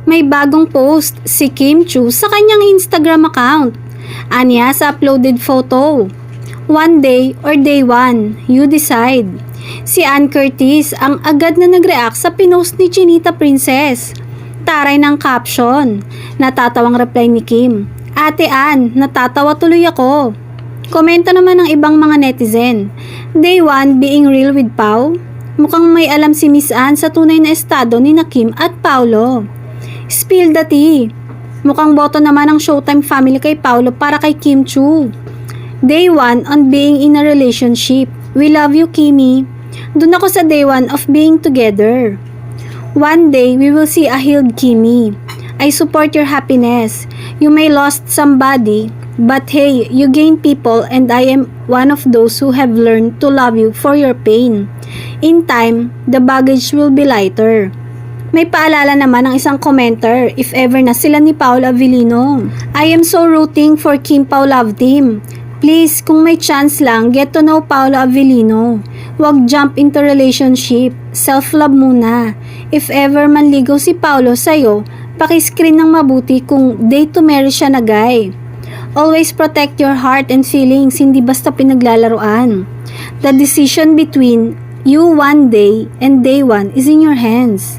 May bagong post si Kim Chu sa kanyang Instagram account. Anya sa uploaded photo. One day or day one, you decide. Si Ann Curtis ang agad na nag-react sa pinost ni Chinita Princess. Taray ng caption. Natatawang reply ni Kim. Ate Ann, natatawa tuloy ako. Komento naman ng ibang mga netizen. Day 1 being real with Pau? Mukhang may alam si Miss Ann sa tunay na estado ni na Kim at Paulo. Spill the tea. Mukhang boto naman ang Showtime family kay Paulo para kay Kim Chu. Day 1 on being in a relationship. We love you, Kimi. Dun ako sa day 1 of being together. One day, we will see a healed Kimi. I support your happiness. You may lost somebody, but hey, you gain people and I am one of those who have learned to love you for your pain. In time, the baggage will be lighter. May paalala naman ng isang commenter if ever na sila ni Paolo Avellino. I am so rooting for Kim Pao Love Team. Please, kung may chance lang, get to know Paolo Avellino. Huwag jump into relationship. Self-love muna. If ever manligaw si Paolo sa'yo, paki-screen ng mabuti kung date to marry siya na guy. Always protect your heart and feelings, hindi basta pinaglalaruan. The decision between you one day and day one is in your hands.